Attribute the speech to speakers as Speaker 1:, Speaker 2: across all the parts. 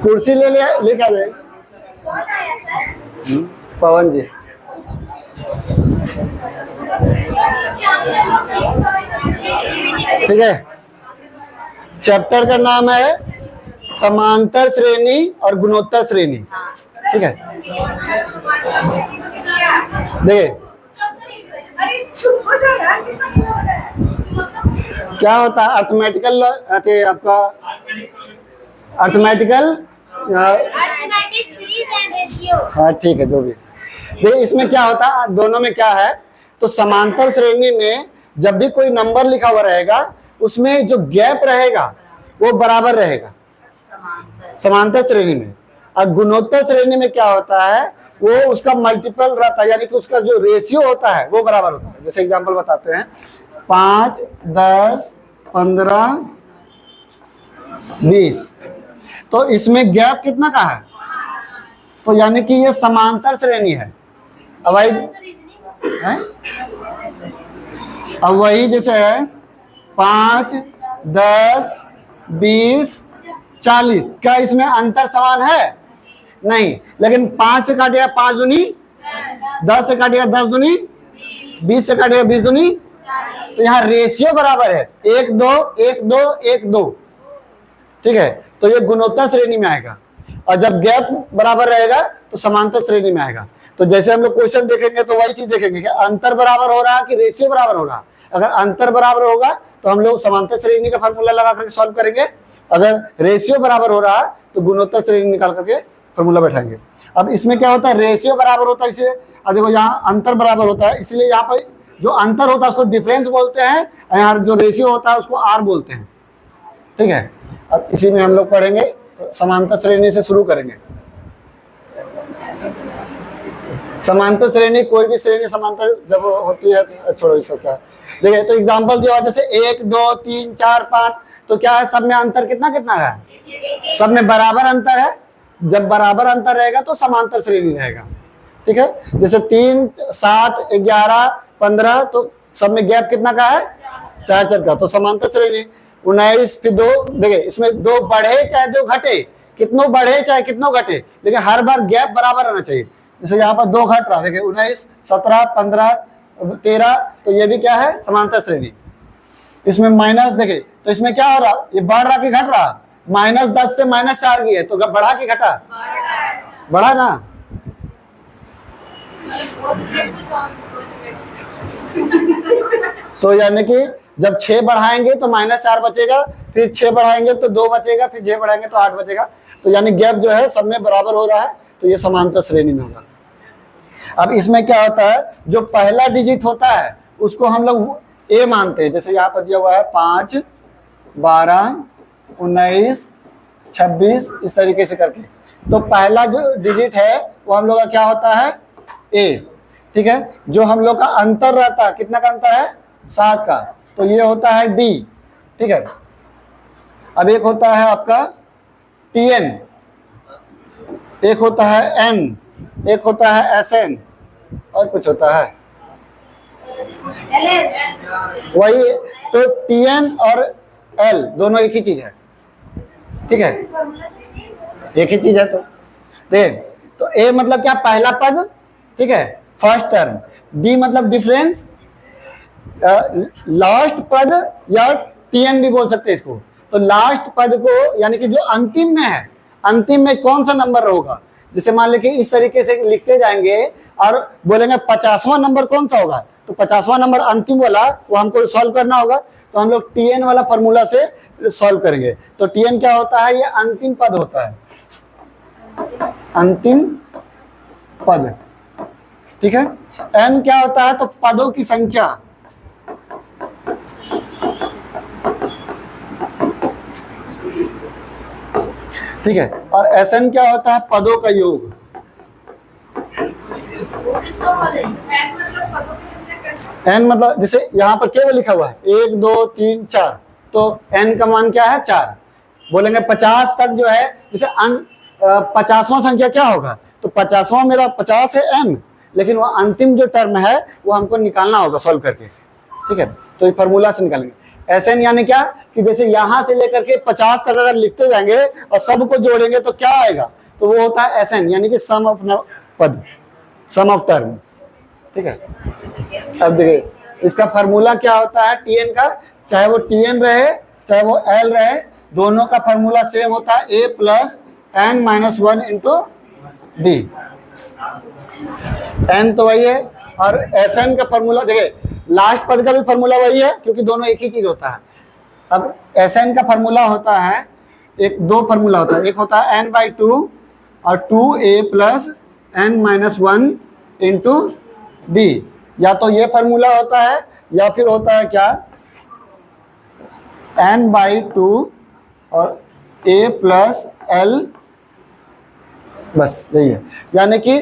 Speaker 1: कुर्सी ले लिया, लेके आ जाए पवन जी। ठीक है, चैप्टर का नाम है समांतर श्रेणी और गुणोत्तर श्रेणी। ठीक है, देखिए क्या होता है अर्थमेटिकल, आपका अर्थमेटिकल, हाँ ठीक है, जो भी। देखिए इसमें क्या होता है, दोनों में क्या है, तो समांतर श्रेणी में जब भी कोई नंबर लिखा हुआ रहेगा उसमें जो गैप रहेगा वो बराबर रहेगा समांतर श्रेणी में। और गुणोत्तर श्रेणी में क्या होता है, वो उसका मल्टीपल रहता है, यानी कि उसका जो रेशियो होता है वो बराबर होता है। जैसे एग्जांपल बताते हैं, 5, 10, 15, 20, तो इसमें गैप कितना का है, तो यानी कि ये समांतर श्रेणी है। अब भाई अब वही जैसे है 5, 10, 20, 40, क्या इसमें अंतर समान है? नहीं, लेकिन 5 से काटेगा 5 दूनी 10, से काटेगा 10 दूनी 20, से काटेगा 20 दूनी, तो यहाँ रेशियो बराबर है 1, 2, 1, 2, 1, 2। ठीक है, तो ये गुणोत्तर श्रेणी में आएगा। और जब गैप बराबर रहेगा तो समांतर श्रेणी में आएगा। तो जैसे हम लोग क्वेश्चन देखेंगे तो वही चीज देखेंगे कि अंतर बराबर हो रहा है कि रेशियो बराबर हो रहा है। अगर अंतर बराबर होगा तो हम लोग समांतर श्रेणी का फॉर्मूला लगा करके सॉल्व करेंगे, अगर रेशियो बराबर हो रहा है तो गुणोत्तर श्रेणी निकाल करके फॉर्मूला बैठाएंगे। अब इसमें क्या होता है, रेशियो बराबर होता है इसलिए, अब देखो यहाँ अंतर बराबर होता है, इसलिए यहाँ पर जो अंतर होता है उसको डिफरेंस बोलते हैं, और यहाँ जो रेशियो होता है उसको आर बोलते हैं। ठीक है, अब इसी में हम लोग पढ़ेंगे, तो समांतर श्रेणी से शुरू करेंगे। समांतर श्रेणी, कोई भी श्रेणी समांतर जब होती है, छोड़ो इसको क्या, देखिए तो एग्जांपल दिया जैसे 1, 2, 3, 4, 5, तो क्या है, सब में अंतर कितना कितना है, सब में बराबर अंतर है। जब बराबर अंतर रहेगा तो समांतर श्रेणी रहेगा। ठीक है, जैसे 3, 7, 11, 15, तो सब में गैप कितना का है, 4, 4 का, तो समांतर श्रेणी। 19 फिर 2, देखिए इसमें 2 बढ़े चाहे 2 घटे, कितनों बढ़े चाहे कितनों घटे, लेकिन हर बार गैप बराबर रहना चाहिए। जैसे यहाँ पर 2 घट रहा, देखिए 19, 17, 15, 13, तो ये भी क्या है, समांतर श्रेणी। इसमें माइनस, देखिए तो इसमें क्या हो रहा, ये बढ़ रहा कि घट रहा, -10 से -4 की है, तो बढ़ा कि घटा, बढ़ा ना। तो यानी कि जब 6 बढ़ाएंगे तो -4 बचेगा, फिर 6 बढ़ाएंगे तो 2 बचेगा, फिर 6 बढ़ाएंगे तो 8 बचेगा, तो यानी गैप जो है सब में बराबर हो रहा है, तो ये समांतर श्रेणी में होगा। अब इसमें क्या होता है, जो पहला डिजिट होता है उसको हम लोग ए मानते हैं। जैसे यहाँ पर दिया हुआ है 5, 12, 19, 26, इस तरीके से करके, तो पहला जो डिजिट है वो हम लोग का क्या होता है, ए। ठीक है, जो हम लोग का अंतर रहता है, कितना का अंतर है, 7 का, तो ये होता है डी। ठीक है, अब एक होता है आपका टीएन, एक होता है एन, एक होता है एसएन, और कुछ होता है वही, तो टीएन और एल दोनों एक ही चीज है। ठीक है, एक ही चीज है। तो देख, तो ए मतलब क्या, पहला पद, ठीक है, फर्स्ट टर्म। डी मतलब डिफरेंस, लास्ट पद, या टीएन भी बोल सकते हैं इसको। तो लास्ट पद को, यानी कि जो अंतिम में है, अंतिम में कौन सा नंबर होगा, जैसे मान लीजिए इस तरीके से लिखते जाएंगे और बोलेंगे 50वां नंबर कौन सा होगा, तो 50वां नंबर अंतिम वाला वो हमको सॉल्व करना होगा, तो हम लोग टीएन वाला फॉर्मूला से सॉल्व करेंगे। तो टीएन क्या होता है, ये अंतिम पद होता है, अंतिम पद। ठीक है, एन क्या होता है, तो पदों की संख्या। ठीक है, और एसएन क्या होता है, पदों का योग। एन मतलब जैसे यहाँ पर केवल लिखा हुआ है 1, 2, 3, 4, तो एन का मान क्या है, 4। बोलेंगे 50 तक जो है, जैसे 50वां संख्या क्या होगा, तो 50वां मेरा 50 है n, लेकिन वो अंतिम जो टर्म है वो हमको निकालना होगा सॉल्व करके, ठीक है। तो ये फॉर्मूला से निकालेंगे। Sn यानी क्या, कि जैसे यहां से लेकर के 50 तक अगर लिखते जाएंगे और सबको जोड़ेंगे तो क्या आएगा, तो वो होता है Sn, यानी कि सम ऑफ पद, सम ऑफ टर्म, ठीक है। अब देखिए इसका फार्मूला क्या होता है Tn का, चाहे वो Tn रहे चाहे वो L रहे, दोनों का फार्मूला सेम होता है, a plus n minus 1 into D. n तो वही है, और Sn का फार्मूला देखिए, लास्ट पद का भी फार्मूला वही है, क्योंकि दोनों एक ही चीज होता है। अब Sn का फार्मूला होता है, दो फार्मूला होता है, एक होता है n/2 और 2a plus n minus 1 into D. या तो ये फार्मूला होता है या फिर होता है क्या, n/2 और a प्लस l, बस यही है। यानी कि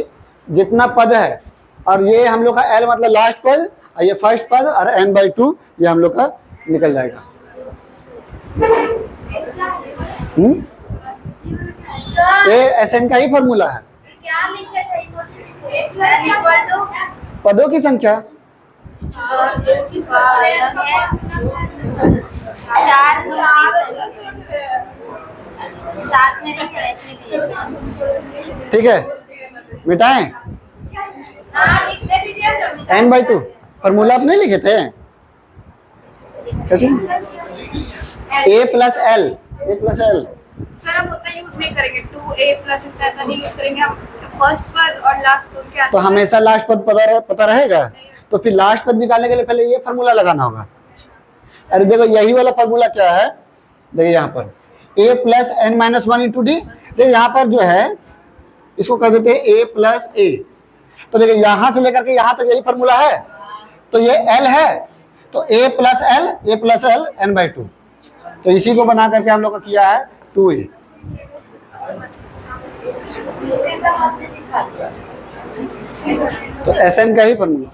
Speaker 1: जितना पद है, और ये हम लोग का l मतलब लास्ट पद, और ये फर्स्ट पद, और n/2 ये हम लोग का निकल जाएगा। ये Sn का ही फॉर्मूला है।
Speaker 2: क्या लिखे थे?
Speaker 1: पदों की संख्या,
Speaker 2: साथ में ऐसे भी
Speaker 1: ठीक है, मिटाएं।
Speaker 2: लिखने दीजिए।
Speaker 1: n/2 फॉर्मूला आप नहीं लिखे थे, a प्लस एल,
Speaker 3: सर हम उतना यूज नहीं करेंगे, 2a प्लस इतना नहीं यूज करेंगे हम, फर्स्ट पद और लास्ट पद क्या,
Speaker 1: तो हमेशा लास्ट पद पता रहेगा, तो फिर लास्ट पद निकालने के लिए पहले ये फार्मूला लगाना होगा। अरे देखो यही वाला फार्मूला क्या है, देखिए यहाँ पर a plus n minus 1 into D. देखिए यहाँ पर जो है इसको कर देते हैं a प्लस a, तो देखिए यहाँ से लेकर के यहाँ तक यही फार्मूला है, तो ये l है, तो a प्लस एल n/2, तो इसी को बना करके हम लोग का किया है 2a। तो Sn का ही फार्मूला,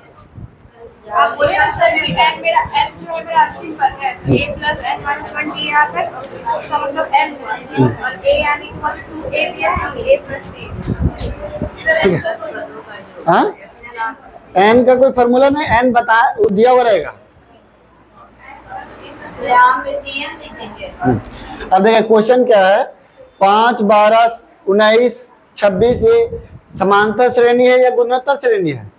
Speaker 3: आप बोले ना सर कि n मेरा n जो है मेरा अंतिम पद है, a plus n minus 1 D यहाँ तक, उसका मतलब n हुआ, और a यानी कि मतलब 2a दिया है, a प्लस a।
Speaker 1: हाँ n का कोई फार्मूला नहीं, n बता दिया हुआ रहेगा। अब देखिए क्वेश्चन क्या है, 5, 12, 19, 26 ये समांतर श्रेणी है या गुणोत्तर श्रेणी है?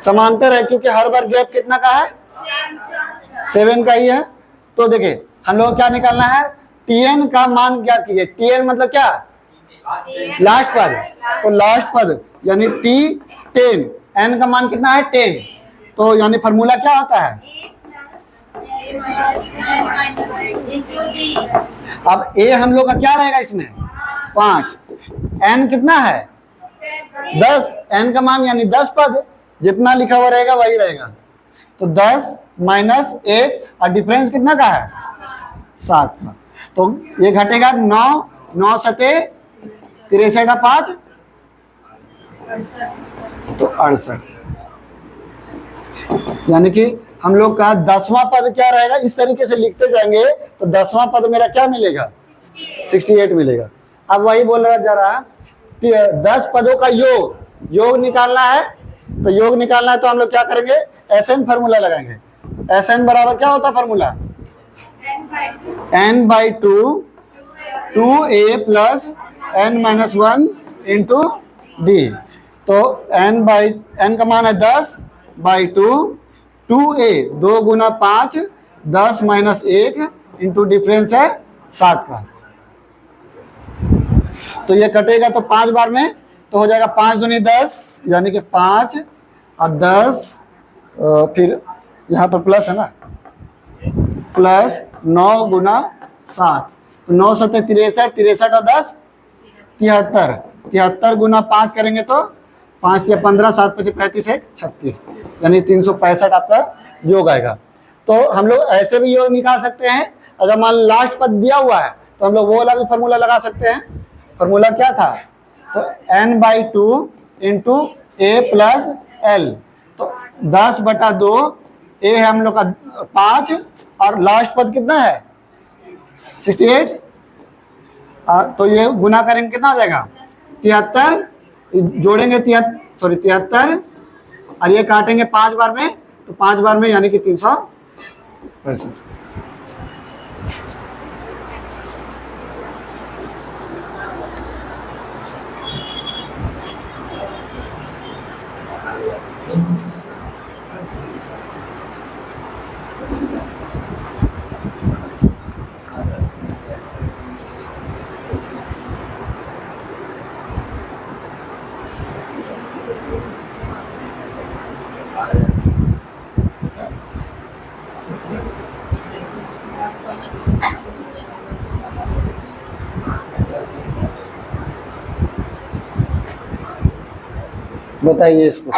Speaker 1: समांतर है, क्योंकि हर बार गैप कितना का है, 7 का ही है। तो देखिए हम लोग क्या निकालना है, Tn का मान क्या कीजिए, Tn मतलब क्या, लास्ट पद, तो लास्ट पद यानी T10, n का मान कितना है 10, तो यानी फार्मूला क्या होता है, अब a हम लोग का क्या रहेगा इसमें 5, n कितना है 10, n का मान यानी 10 पद, जितना लिखा हुआ रहेगा वही रहेगा, तो 10 माइनस 1 और डिफरेंस कितना का है 7 का, तो ये घटेगा 9, 9 सते 63 का 5, तो 68। यानी कि हम लोग का 10वां पद क्या रहेगा, इस तरीके से लिखते जाएंगे तो 10वां पद मेरा क्या मिलेगा 68 मिलेगा। अब वही बोल रहा जा रहा 10 पदों का योग निकालना है, तो योग निकालना है तो हम लोग क्या करेंगे, Sn फार्मूला लगाएंगे। Sn बराबर क्या होता है formula, n/2 2a plus n minus 1 into D. तो n का मान है 10/2, 2a 2 गुना 5, 10 माइनस 1 इंटू डिफरेंस है 7 का, तो ये कटेगा तो 5 बार में, तो हो जाएगा 5 दूनी 10, यानी कि 5 और 10, फिर यहाँ पर प्लस है ना, प्लस 9 गुना 7, तो 9 सत्ते 63, और 10 73, 73 गुना 5 करेंगे तो 5 से 15, 7 5 35 है 36, यानी 365 आपका योग आएगा। तो हम लोग ऐसे भी योग निकाल सकते हैं, अगर मान लास्ट पद दिया हुआ है तो हम लोग वो वाला भी फार्मूला लगा सकते हैं। फार्मूला क्या था, तो n/2 into a plus L, तो 10/2, a है हम लोग का 5 और लास्ट पद कितना है 68, तो ये गुना करेंगे कितना हो जाएगा 73, जोड़ेंगे 73 और ये काटेंगे 5 बार में, तो 5 बार में यानी कि 365। बताइए इसको।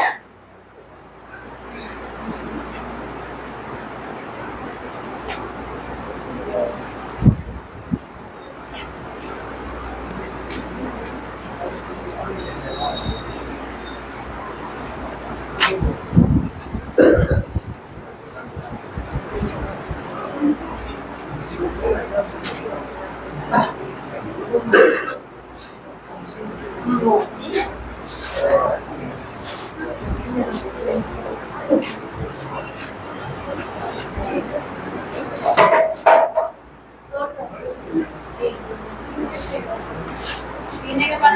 Speaker 2: पीने के बाद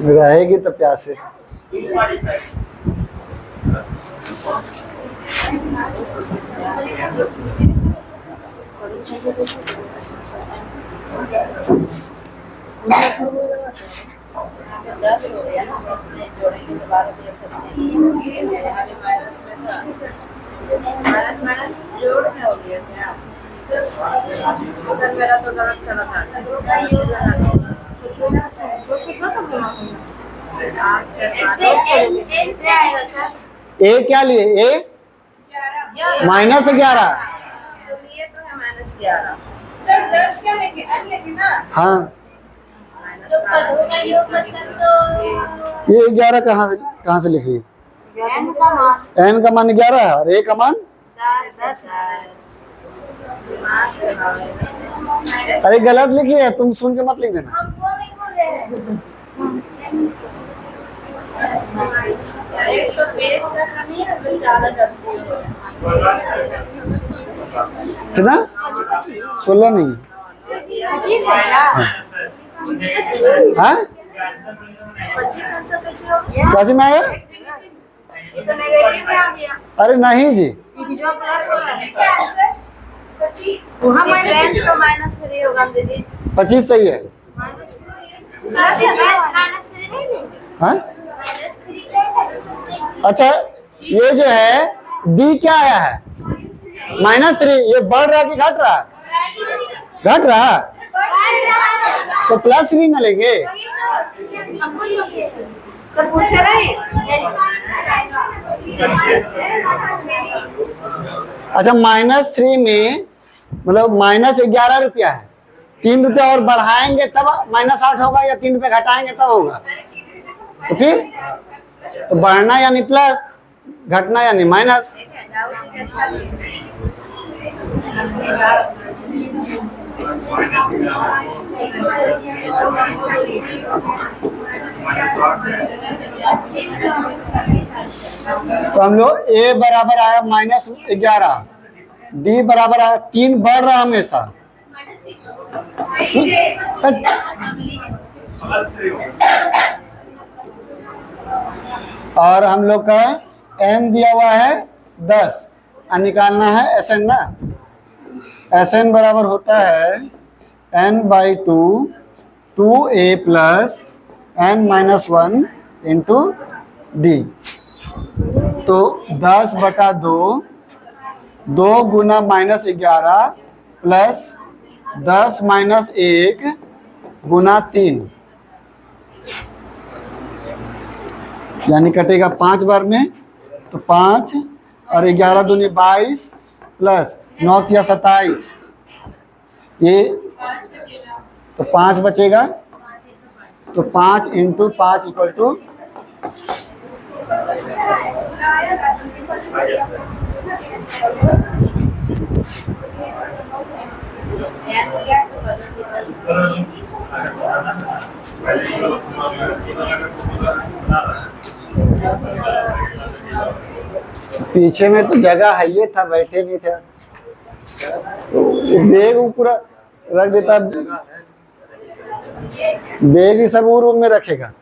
Speaker 1: रहेगी तो प्यासे।
Speaker 2: दस हो गया ना, अपने जोड़ेंगे तो 12 दे सकते हैं। यहाँ पे माइनस में था, माइनस जोड़ में हो गया क्या? सर मेरा तो गलत चला था। इसमें आएगा सर।
Speaker 1: ए क्या लिए? ए -11।
Speaker 2: लिए तो है -11।
Speaker 3: सर 10 क्या लेंगे? n लेंगे ना।
Speaker 1: हाँ,
Speaker 2: तो पदों का योग मतलब तो
Speaker 1: ये 11 कहाँ से लिख रही?
Speaker 2: n का मान
Speaker 1: n का मान 11 है और a का मान
Speaker 2: 10 है।
Speaker 1: अरे गलत लिखी है, तुम सुन के मत लिख देना।
Speaker 2: हमको नहीं बोल रहे हैं। एक तो पेज का कमी है, तो ज्यादा करती हो।
Speaker 1: कितना? 16 नहीं।
Speaker 2: 25 है क्या?
Speaker 1: हाँ
Speaker 2: 25 आंसर कैसे हो गया?
Speaker 1: कैसे में आया?
Speaker 2: ये तो नेगेटिव में आ गया।
Speaker 1: अरे नहीं जी,
Speaker 2: जो प्लस वाला है क्या आंसर? 25 वहां माइनस तो -3 होगा दीदी।
Speaker 1: 25 सही है।
Speaker 2: सर -3 नहीं लेंगे।
Speaker 1: हाँ
Speaker 2: -3
Speaker 1: अच्छा, ये जो है डी क्या आया है? -3। ये बढ़ रहा कि घट रहा? घट रहा, तो +3 ना लेंगे।
Speaker 2: तो पूछे नहीं।
Speaker 1: अच्छा, -3 में मतलब -11 रुपया है। 3 रुपया और बढ़ाएंगे तब -8 होगा, या 3 रुपया घटाएंगे तब होगा? तो फिर तो बढ़ना यानी प्लस, घटना यानी माइनस। तो हम लोग a बराबर आया -11, d बराबर आया 3 बढ़ रहा हमेशा। और हम लोग का n दिया हुआ है 10 और निकालना है Sn ना। Sn बराबर होता है n/2 2a plus n-1 into d। तो 10/2 2 गुना -11 प्लस 10 - 1 गुना 3, यानी कटेगा 5 बार में, तो 5 और 11 दूनी 22 प्लस 9 या 27, ये तो 5 बचेगा। तो 5 × 5 =
Speaker 2: एन क्या तो बदल के चलते
Speaker 1: पीछे में तो जगह है, ये था बैठे नहीं थे, बैग वो पूरा रख देता, बैग ही सब वो रूम में रखेगा।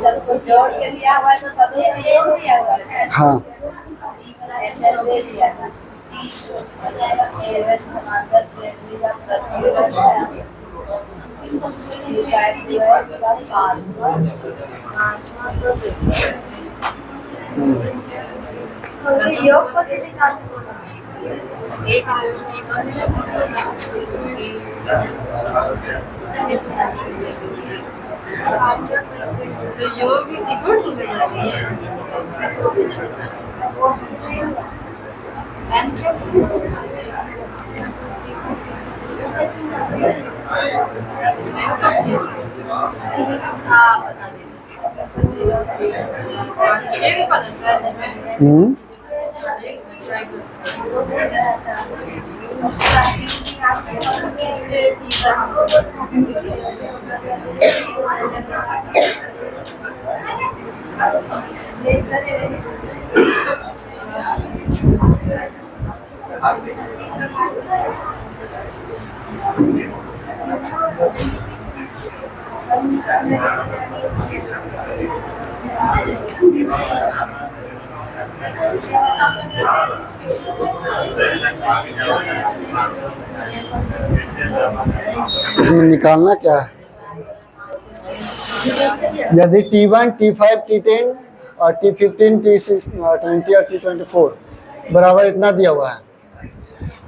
Speaker 2: सबको जोड़ के दिया हुआ है तो बदल के जोड़ दिया हुआ है।
Speaker 1: हाँ
Speaker 2: ऐसे दे दिया था मेरे समांतर श्रेणी का प्रतिबंध है। ये टाइप जो है उसका योग को निकालते एक तो योग इक्वल टू में जाती है। हाँ बता दीजिए। ये भी पता सर इसमें
Speaker 1: इसमें निकालना क्या है? यदि T1, T5, T10 और T15, T20 और T24 बराबर इतना दिया हुआ है,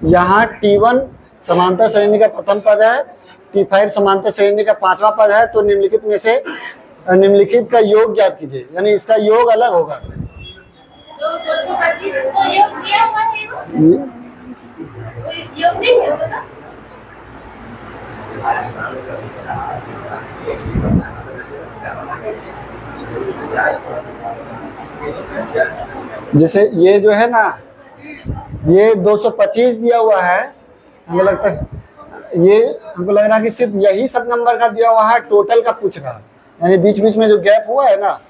Speaker 1: यहाँ T1 समांतर श्रेणी का प्रथम पद है, T5 समांतर श्रेणी का पांचवा पद है, तो निम्नलिखित में से निम्नलिखित का योग ज्ञात कीजिए, यानी इसका योग अलग होगा।
Speaker 2: तो 225 को योग दिया हुआ है योग नहीं है बता।
Speaker 1: जैसे ये जो है ना, ये 225 दिया हुआ है, हमको लगता है ये, हमको लग रहा है कि सिर्फ यही सब नंबर का दिया हुआ है, टोटल का पूछ रहा है, यानी बीच बीच में जो गैप हुआ है ना,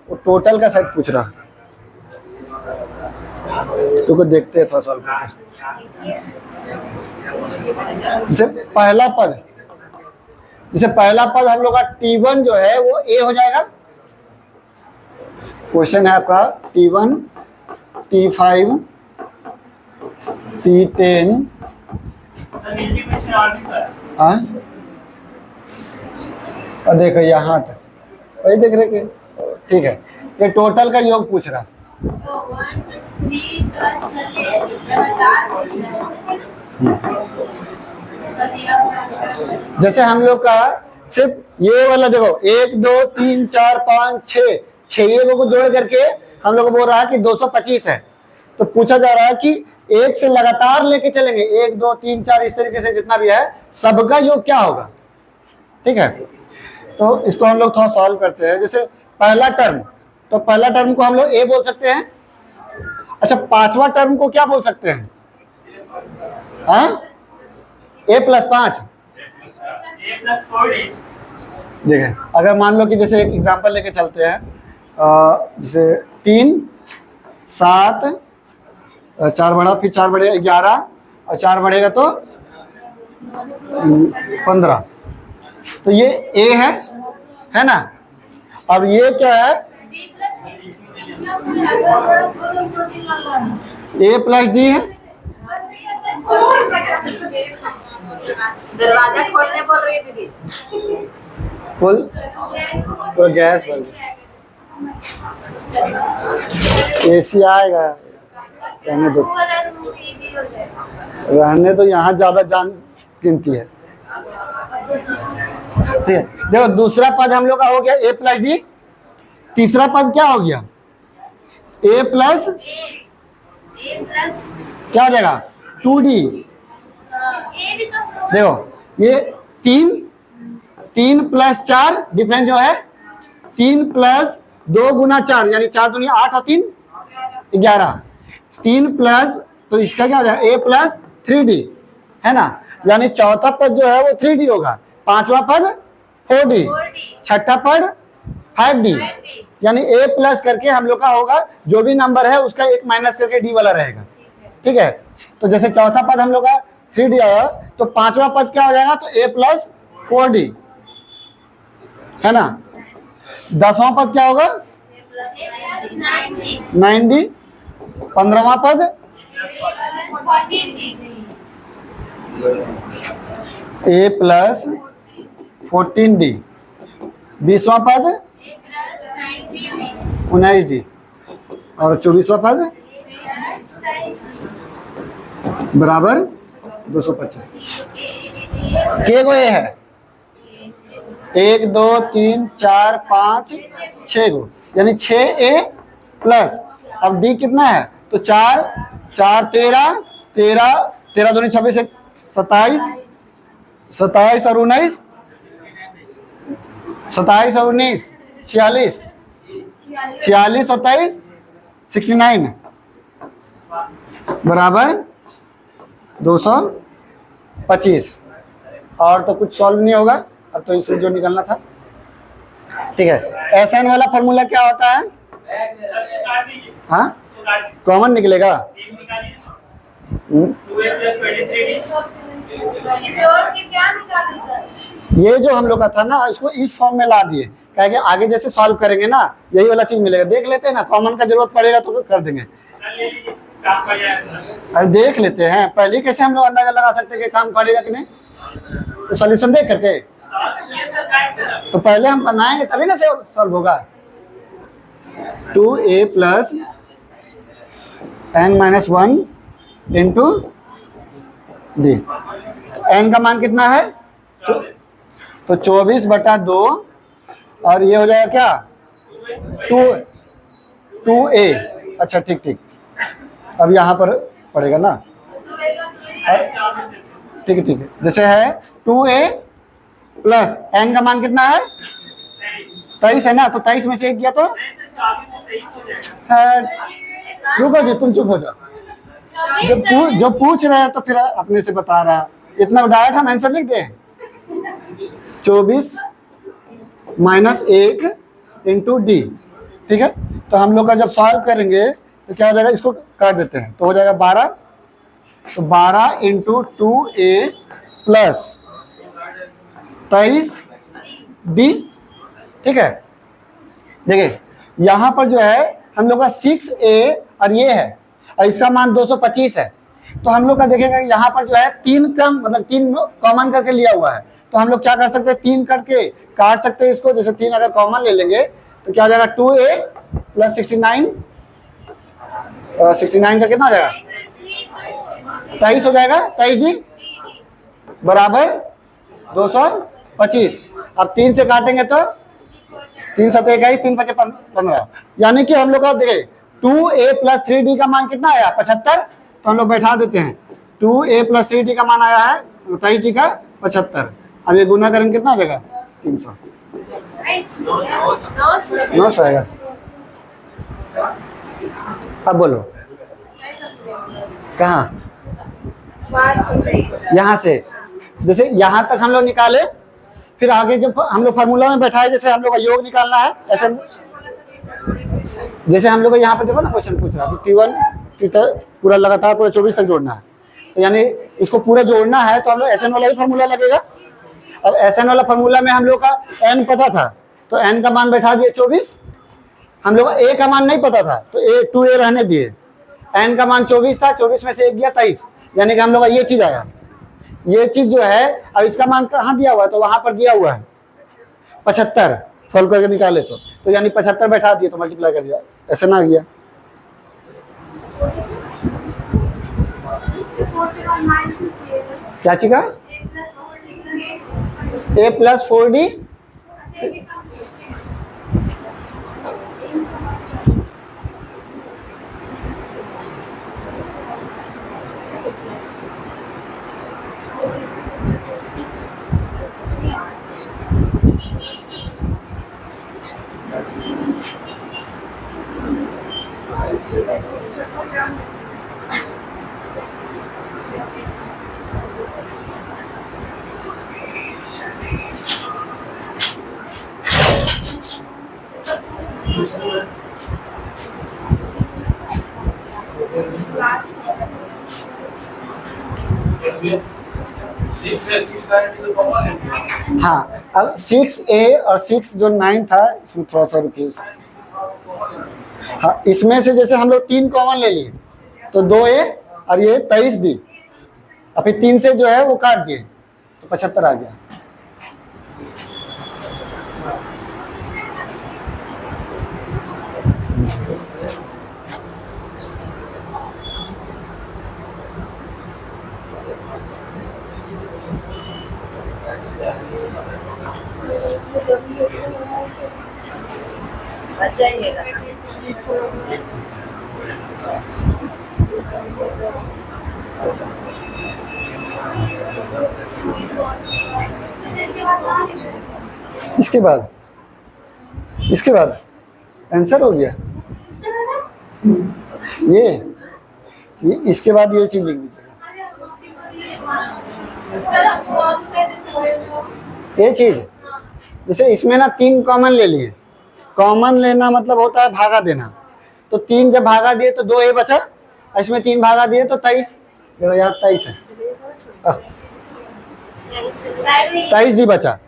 Speaker 1: वो टोटल का शायद पूछ रहा है। तो देखते हैं थोड़ा सॉल्व करके। जैसे पहला पद, जैसे पहला पद हम लोग का T1 जो है वो A हो जाएगा। क्वेश्चन है आपका T1, T5, T10 और देखो यहाँ तक वही देख रहे कि ठीक है, ये टोटल का योग पूछ रहा। जैसे हम लोग का सिर्फ ये वाला देखो 1 2 3 4 5 6 6 को जोड़ करके हम लोग बोल रहा है कि 225 है, तो पूछा जा रहा है कि एक से लगातार लेके चलेंगे 1 2 3 4 इस तरीके से जितना भी है सबका योग क्या होगा। ठीक है, तो इसको हम लोग थोड़ा सॉल्व करते हैं। जैसे पहला टर्म, तो पहला टर्म को हम लोग A बोल सकते हैं। अच्छा, पांचवा टर्म को क्या बोल सकते हैं? हाँ, A+5। देखें, अगर मान लो कि जैसे एक एग्जांपल लेके चलते हैं, जैसे 3 7 4 बढ़ा, फिर 4 बढ़ेगा 11 और 4 बढ़ेगा तो 15, तो ये A है ना। अब ये क्या है? A+D है।
Speaker 2: दरवाजा खोलने बोल रही है दीदी।
Speaker 1: खोल, तो गैस बंद। एसी आएगा, रहने दो, रहने दो, यहाँ ज्यादा जान कीमती है। ठीक है, देखो दूसरा पद हम लोग का हो गया ए प्लस डी। तीसरा पद क्या हो गया? ए प्लस क्या हो जाएगा? 2D। देखो ये 3 प्लस 4 डिफरेंस जो है 3 प्लस 2 गुना 4 यानी 4 दूनी 8 और 3 11। 3 प्लस तो इसका क्या हो जाएगा? ए प्लस 3D है ना, यानी चौथा पद जो है वो 3D होगा, पांचवा पद 4D, छठा पद 5D, यानी ए प्लस करके हम लोग का होगा जो भी नंबर है उसका एक माइनस करके डी वाला रहेगा। ठीक है, तो जैसे चौथा पद हम लोग का 3D आया तो पांचवा पद क्या हो जाएगा? तो ए प्लस 4D है ना। 10वां पद क्या होगा? 9D। 15वां पद ए प्लस 14D। 20वां पद 19D और 24वां पद बराबर 225। के गो ए है? 1 2 3 4 5 6 गो, यानी 6A प्लस अब डी कितना है? तो 4 4 13 13 13 दूनी 26 27 27 और 19 27 और 19 46 46 और 23 69 बराबर 225। और तो कुछ सॉल्व नहीं होगा, अब तो इसमें जो निकलना था। ठीक है, एसएन वाला फॉर्मूला क्या होता है? हाँ, कॉमन निकलेगा। ये जो हम लोग का था ना इसको इस फॉर्म में ला दिए, क्या कि आगे जैसे सॉल्व करेंगे ना यही वाला चीज मिलेगा। देख लेते हैं ना, कॉमन का जरूरत पड़ेगा तो कर देंगे। अरे देख लेते हैं पहले, कैसे हम लोग अंदाजा लगा सकते हैं कि काम करेगा कि नहीं, तो सॉल्यूशन देख करके तो पहले हम बनाएंगे तभी ना सॉल्व होगा। 2A plus n-1 into D. n का मान कितना है? तो 24/2 और ये हो जाएगा क्या? 2A। अच्छा ठीक ठीक, अब यहाँ पर पड़ेगा ना। ठीक है ठीक है, जैसे है 2A प्लस n का मान कितना है? 23 है ना, तो 23 में से एक गया तो रुको जी, तुम चुप हो जाओ। जो पूछ रहे हैं तो फिर अपने से बता रहा, इतना डायरेक्ट हम आंसर लिख दें। 24 माइनस 1 इंटू डी। ठीक है, तो हम लोग का जब सॉल्व करेंगे तो क्या हो जाएगा? इसको काट देते हैं तो हो जाएगा 12। तो 12 इंटू 2A प्लस 23D। ठीक है, देखिए यहाँ पर जो है हम लोग का 6A और ये है और इसका मान 225 है। तो हम लोग का देखेगा यहाँ पर जो है 3 कम मतलब 3 कॉमन करके लिया हुआ है, तो हम लोग क्या कर सकते हैं? 3 करके काट सकते हैं इसको। जैसे 3 अगर कॉमन ले लेंगे तो क्या हो जाएगा? 2A प्लस 69 69 का कितना हो जाएगा? 23 हो जाएगा। 23D बराबर 225। अब 3 से काटेंगे तो 3 7 21 3 5 15, यानी कि हम लोग का देखे 2A प्लस 3D का मान कितना आया? 75। तो हम लोग बैठा देते हैं 2A प्लस 3D का मान आया है 23D का 75। अब ये गुना करेंगे कितना आ जाएगा? 300 900 आएगा। अब बोलो कहाँ? यहाँ से, जैसे यहाँ तक हम लोग निकाले, फिर आगे जब हम लोग फार्मूला में बैठाए, जैसे हम लोग का योग निकालना है ऐसे, जैसे हम लोग को यहाँ पर देखो ना क्वेश्चन पूछ रहा है 51 पूरा लगातार पूरा 24 तक जोड़ना है, तो यानी इसको पूरा जोड़ना है तो हम लोग SN वाला ही फार्मूला लगेगा। अब SN वाला फार्मूला में हम लोग का n पता था तो n का मान बैठा दिए 24। हम लोग का a का मान नहीं पता था तो 2A रहने दिए। n का मान 24 था, 24 में से एक गया 23, यानी कि हम लोग का ये चीज आया। ये चीज जो है अब इसका मान कहाँ दिया हुआ है? तो वहां पर दिया हुआ है 75। सॉल्व करके निकाले तो यानी 75 बैठा दिए तो मल्टीप्लाई कर दिया, ऐसे ना आ गया। क्या चीज का a+4d हाँ, अब 6a और 6 जो 9 था इसमें थोड़ा सा रुकिए। हाँ, इसमें से जैसे हम लोग 3 कॉमन ले लिए तो 2a और ये 23d, और फिर 3 से जो है वो काट दिए तो 75 आ गया।
Speaker 2: बच जाइएगा।
Speaker 1: इसके बाद आंसर हो गया। ये इसके बाद ये चीज लिख दीजिएगा। ये चीज जैसे इसमें ना 3 कॉमन ले लिए, कॉमन लेना मतलब होता है भागा देना, तो 3 जब भागा दिए तो 2a बचा, इसमें 3 भागा दिए तो 23, देखो यार 23 है, 23d बचा।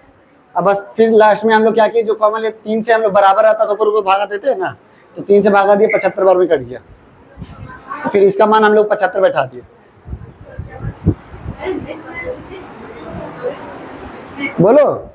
Speaker 1: अब बस फिर लास्ट में हम लोग क्या किए, जो कॉमन ले 3 से हम लोग बराबर आता तो ऊपर भागा देते हैं ना, तो 3 से भागा दिए 75 बार में कट गया, तो फिर इसका मान हम लोग 75 बैठा दिए। बोलो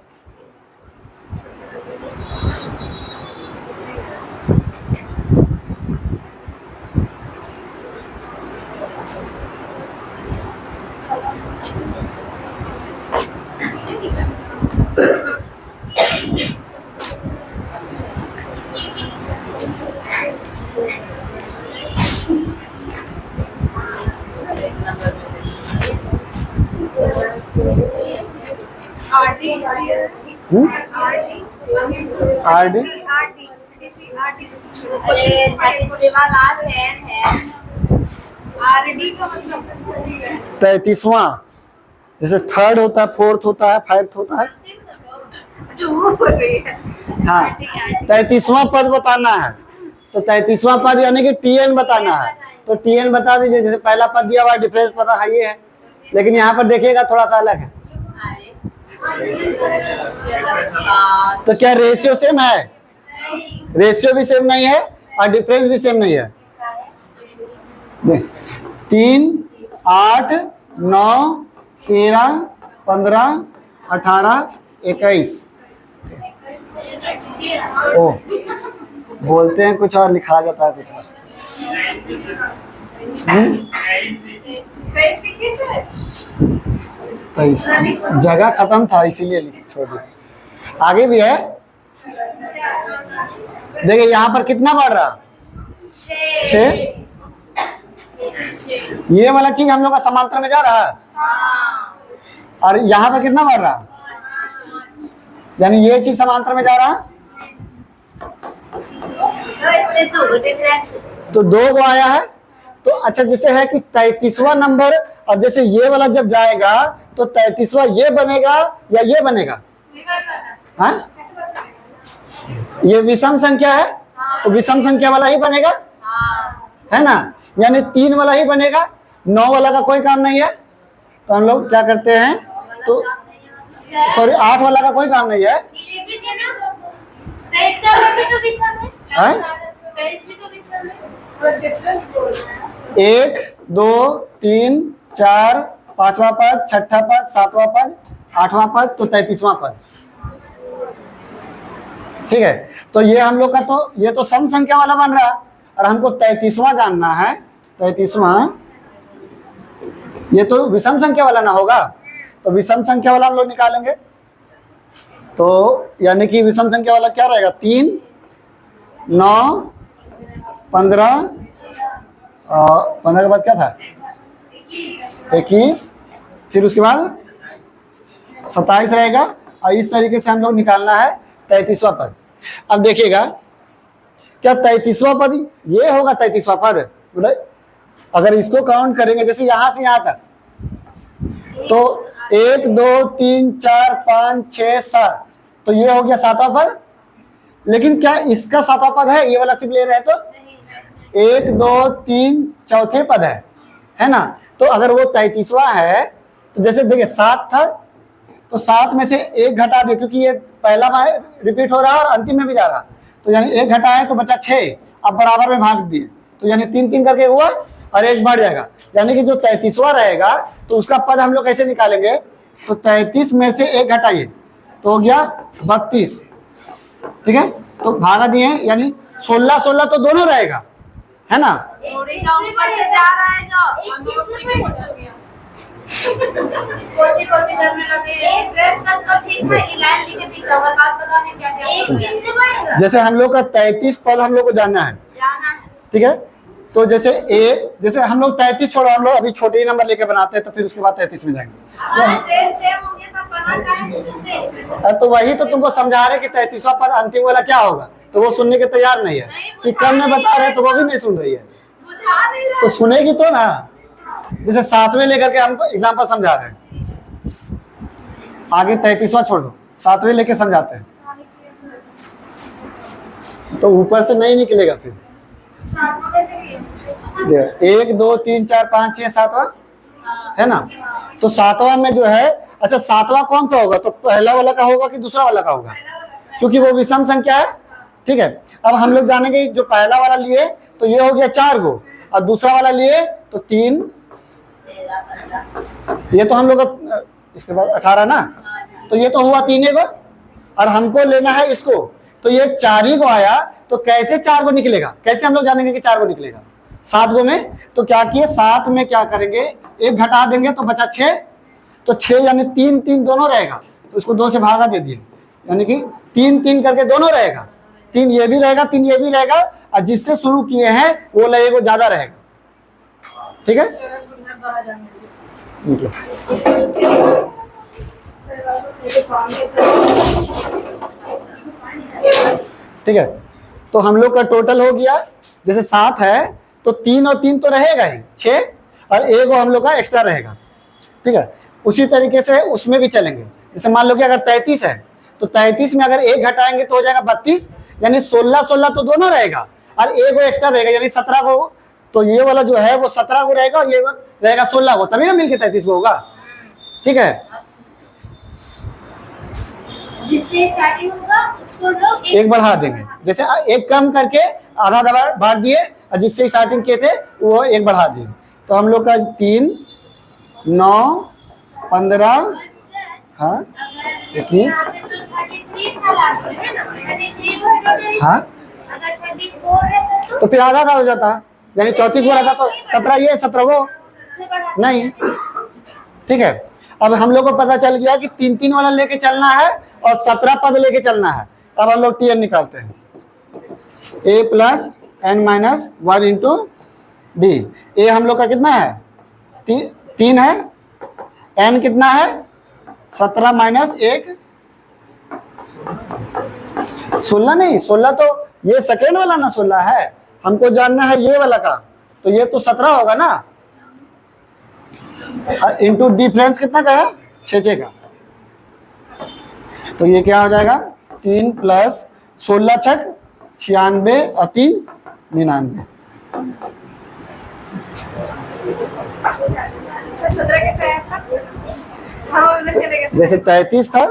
Speaker 1: RD
Speaker 2: अरे 33 लास्ट n है।
Speaker 3: आरडी का मतलब
Speaker 1: 33वां, जैसे 3rd होता है, 4th होता है, 5th होता है।
Speaker 3: जो बोल रही है।
Speaker 1: हाँ, 33वां पद बताना है, तो 33वां पद यानी कि TN बताना है, तो TN बता दीजिए। जैसे पहला पद दिया हुआ डिफरेंस पता है ये है, लेकिन यहाँ पर देखिएगा थोड़ा सा अलग है। तो क्या रेशियो सेम है? रेशियो भी सेम नहीं है और डिफरेंस भी सेम नहीं है। देख 3, 8, 9, 13, 15, 18, 21। ओ, बोलते हैं कुछ और लिखा जाता है कुछ और। 23 जगह खत्म था इसीलिए छोड़ दिया। आगे भी है, देखिए यहाँ पर कितना बढ़ रहा, 6। ये वाला चीज हम लोग का समांतर में जा रहा है, और यहाँ पर कितना बढ़ रहा, यानी ये चीज समांतर में जा रहा है, तो 2 को आया है। तो अच्छा जैसे है कि 33वां नंबर, और जैसे ये वाला जब जाएगा तो 33वां ये बनेगा या ये बनेगा? हाँ, ये विषम संख्या है तो विषम संख्या वाला ही बनेगा, है ना, यानी 3 वाला ही बनेगा, 9 वाला का कोई काम नहीं है। तो हम लोग क्या करते हैं, तो सॉरी 8 वाला का कोई काम नहीं है। 1, 2, 3, 4, 5वां पद, 6ठा पद, 7वां पद, 8वां पद, तो 33वां पद। ठीक है, तो ये हम लोग का तो ये तो सम संख्या वाला बन रहा है, और हमको 33वां जानना है। 33वां ये तो विषम संख्या वाला ना होगा, तो विषम संख्या वाला हम लोग निकालेंगे। तो यानी कि विषम संख्या वाला क्या रहेगा, 3, 9, 15, 15 के बाद क्या था, 21, फिर उसके बाद 27 रहेगा। और इस तरीके से हम लोग निकालना है 33वां पद। अब देखिएगा, क्या 33वां पद ये होगा 33वां पद, मतलब अगर इसको काउंट करेंगे जैसे यहां से यहां तक, तो 1 2 3 4 5 6 7, तो ये हो गया 7वां पद। लेकिन क्या इसका 7वां पद है, ये वाला सिर्फ ले रहे हैं तो 1 2 3 चौथे पद है ना। तो अगर वो 33वां है, तो जैसे देखिए 7 था, तो 7 में से 1 घटा दे, क्योंकि ये पहला बार रिपीट हो रहा है और अंतिम में भी जा रहा, तो यानी 1 घटाए तो बचा 6, अब बराबर में भाग दिए, तो यानी 3 करके हुआ और 1 बढ़ जाएगा। यानी कि जो 33वां रहेगा तो उसका पद हम लोग कैसे निकालेंगे, तो 33 में से 1 घटाइए तो हो गया 32, ठीक है। तो भागा दिए, यानी 16 16 तो दोनों रहेगा, है ना।
Speaker 3: थोड़ी का ऊपर से जा रहा है जो हम लोग को कुछ हो गया। कोची करने लगे, डिफरेंस तक तो ठीक था, ये लाइन लिखे ठीक था, और बात पता नहीं क्या क्या।
Speaker 1: जैसे हम लोग का 33 पद हम लोग को जानना है, ठीक है। तो जैसे जैसे हम लोग 33 छोड़ो, हम लोग अभी छोटे ही नंबर लेके बनाते हैं, तो फिर उसके बाद 33 में जाएंगे। तो वही तो तुमको समझा रहे कि 33वां पद अंतिम वाला क्या होगा, तो वो सुनने के तैयार नहीं है, कि कम में बता रहे तो वो भी नहीं सुन रही है, तो सुनेगी तो ना। जैसे 7वें लेकर के हम एग्जाम्पल समझा रहे हैं, आगे 33वां छोड़ दो, 7वें लेके समझाते हैं, तो ऊपर से नहीं निकलेगा। फिर 1 2 3 4 5 6 7वां है ना। तो 7वां में जो है, अच्छा 7वां कौन सा होगा, तो पहला वाला का होगा कि दूसरा वाला का होगा, क्योंकि वो विषम संख्या है, ठीक है। अब हम लोग जानेंगे, जो पहला वाला लिए तो ये हो गया 4 गो, और दूसरा वाला लिए तो 3, ये तो हम लोग इसके बाद 18 ना, तो ये तो हुआ 3 गो, और हमको लेना है इसको, तो ये 4 ही गो आया। तो कैसे 4 गो निकलेगा, कैसे हम लोग जानेंगे कि 4 गो निकलेगा 7 गो में। तो क्या किए, 7 में क्या करेंगे, 1 घटा देंगे तो बचा 6, तो 6 यानी 3 3 दोनों रहेगा, तो इसको 2 से भागा दे दिए, यानी कि 3 3 करके दोनों रहेगा, 3 ये भी रहेगा 3 ये भी रहेगा, और जिससे शुरू किए हैं वो लगेगा ज्यादा रहेगा, ठीक है। ठीक है, तो हम लोग का टोटल हो गया, जैसे 7 है तो 3 और 3 तो रहेगा ही 6, और 1 हम लोग का एक्स्ट्रा रहेगा, ठीक है। उसी तरीके से उसमें भी चलेंगे, जैसे मान लो कि अगर 33 है, तो 33 में अगर 1 घटाएंगे तो हो जाएगा 32, यानी 16 16 तो दोनों रहेगा, और 1 एक्स्ट्रा रहेगा, यानी 17 को, तो ये वाला जो है वो 17 को रहेगा, और ये रहेगा 16 को, तभी ना मिलके 33 को होगा, ठीक है।
Speaker 3: जिससे स्टार्टिंग होगा उसको लोग
Speaker 1: 1 बढ़ा देंगे, जैसे 1 कम करके आधा दबा बांट दिए, और जिससे स्टार्टिंग किए थे वो 1 बढ़ा दिए, तो हम लोग का 3 9 15 हाँ 21 हाँ,
Speaker 3: अगर 34 है
Speaker 1: तो फिर आधा का हो जाता, यानी 34 हो रहा था, तो 17 ये 17 वो नहीं, ठीक है। अब हम लोग को पता चल गया कि 3 3 वाला लेके चलना है और 17 पद लेके चलना है। अब हम लोग TN निकालते हैं, A plus n minus 1 into D. ए हम लोग का कितना है, 3 है, n कितना है 17 माइनस 1 16 नहीं, 16 तो ये सेकेंड वाला ना 16 है, हमको जानना है ये वाला का, तो ये तो 17 होगा ना, इंटू डिफरेंस कितना का है 6 का, तो ये क्या हो जाएगा 3 प्लस 16 छक 96 और 3 99।
Speaker 3: 17 कैसे आया था, हम उधर चले गए।
Speaker 1: जैसे 33 था,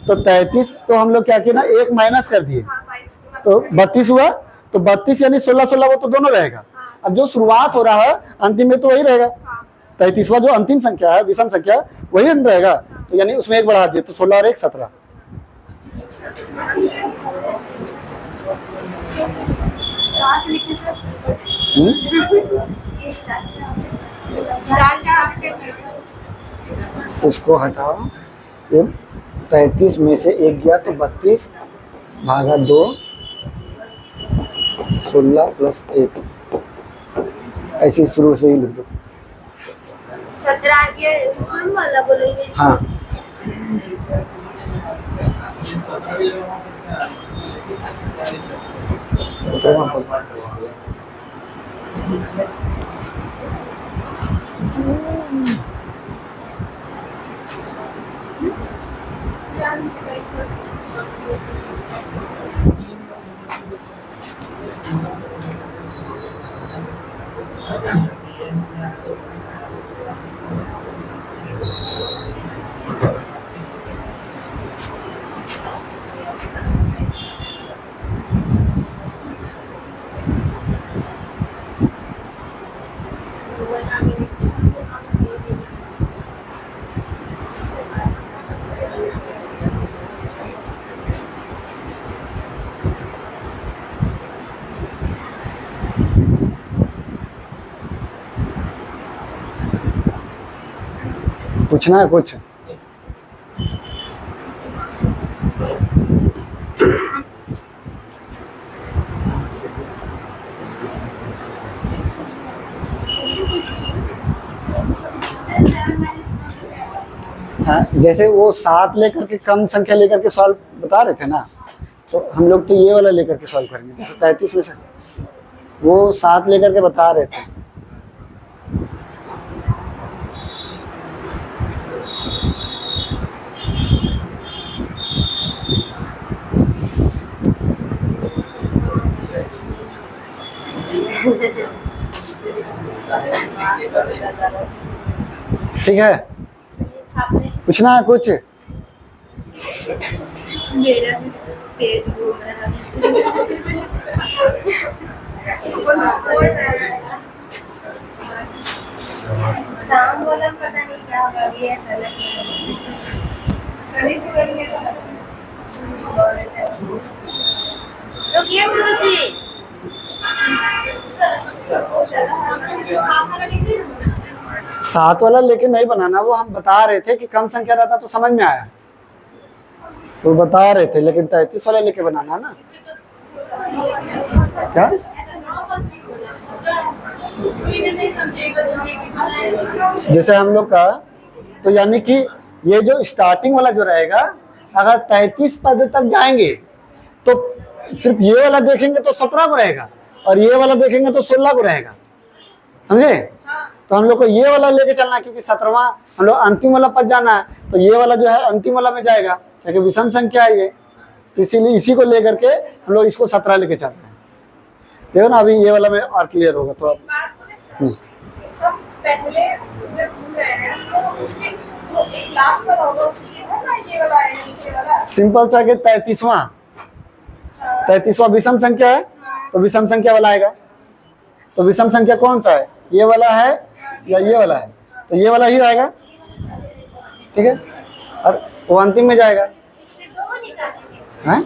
Speaker 1: तो 33 तो हम लोग क्या किए ना 1 माइनस कर दिए,
Speaker 3: हाँ, 22
Speaker 1: तो 32 हुआ, तो 32 यानी 16 16 वो तो दोनों रहेगा। अब जो शुरुआत हो रहा है अंतिम में तो वही रहेगा, 33वां जो अंतिम संख्या है विषम संख्या वही रहेगा, तो यानी उसमें 1 बढ़ा दिए, तो 16 और 1 17।
Speaker 3: कहाँ से लिखे सर?
Speaker 1: इसको हटाओ, ये 33 में से एक गया तो 32 भागा 2, 16 प्लस 1, ऐसे शुरू से ही लिख दो।
Speaker 2: 17 के शुरू वाला बोलेंगे।
Speaker 1: हाँ, पूछना है कुछ? हाँ, जैसे वो 7 लेकर के कम संख्या लेकर के सॉल्व बता रहे थे ना, तो हम लोग तो ये वाला लेकर के सॉल्व करेंगे। जैसे 33 में से वो 7 लेकर के बता रहे थे। ठीक है, पूछना है कुछ?
Speaker 3: मेरा भी पेट घूम रहा है।
Speaker 2: शाम वाला पता नहीं क्या होगा, अभी ऐसा लग रहा है।
Speaker 3: गली से करेंगे ऐसा।
Speaker 2: रुकिए गुरुजी।
Speaker 1: 7 वाला लेके नहीं बनाना, वो हम बता रहे थे कि कम संख्या रहता तो समझ में आया, वो बता रहे थे। लेकिन 33 वाला लेके बनाना ना, क्या? जैसे हम लोग का, तो यानी कि ये जो स्टार्टिंग वाला जो रहेगा, अगर 33 पद तक जाएंगे तो सिर्फ ये वाला देखेंगे तो 17 को रहेगा, और ये वाला देखेंगे तो 16 को रहेगा। समझे? तो हम लोग को ये वाला लेके चलना है, क्योंकि 17वां हम लोग अंतिम वाला पद जाना है, तो ये वाला जो है अंतिम वाला में जाएगा, क्योंकि विषम संख्या है ये, तो इसीलिए इसी को लेकर के हम लोग इसको 17 लेके चल रहे हैं। देखो ना, अभी ये वाला में और क्लियर होगा तो।
Speaker 3: एक बात बोले सर, हम पहले जब घूम रहे हैं तो उसके जो एक लास्ट वाला होगा उसकी ये है ना, ये वाला है नीचे वाला।
Speaker 1: सिंपल सा कि 33वां विषम संख्या है, तो विषम संख्या वाला आएगा। तो विषम संख्या कौन सा है? ये वाला है या ये वाला है? तो ये वाला ही आएगा। ठीक है, और वो अंतिम में जाएगा।
Speaker 2: इसमें दो निकालेंगे।
Speaker 1: हैं?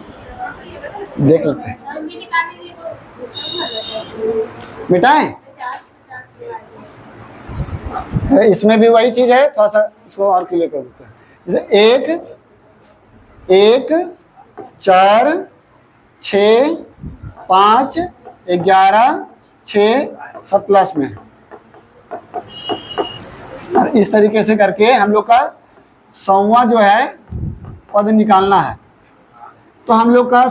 Speaker 1: देख लेते हैं,
Speaker 2: हम भी निकालेंगे तो
Speaker 1: मिटाएं।
Speaker 2: 50
Speaker 1: इसमें भी वही चीज है, थोड़ा सा इसको और क्लियर कर देते हैं। जैसे 1, 4, 6, 5, 11, 6 सब प्लस में है। और इस तरीके से करके हम लोग का 100वां जो है पद निकालना है। तो हम लोग का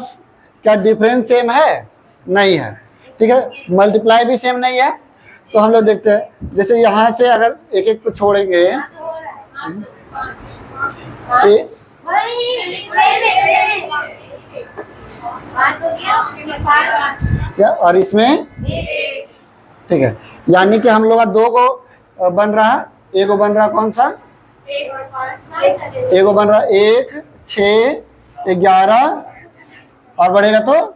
Speaker 1: क्या डिफरेंस सेम है? नहीं है। ठीक है, मल्टीप्लाई भी सेम नहीं है। तो हम लोग देखते हैं, जैसे यहाँ से अगर एक एक को छोड़ेंगे,
Speaker 2: तो हो रहा है।
Speaker 1: ए-
Speaker 2: वही 5 हो गया, 5
Speaker 1: क्या, और इसमें ठीक है, यानी कि हम लोग का 2 को बन रहा, एक को बन रहा कौन सा?
Speaker 2: 1 और 5
Speaker 1: एक को बन रहा 1, 6, 11 और बढ़ेगा तो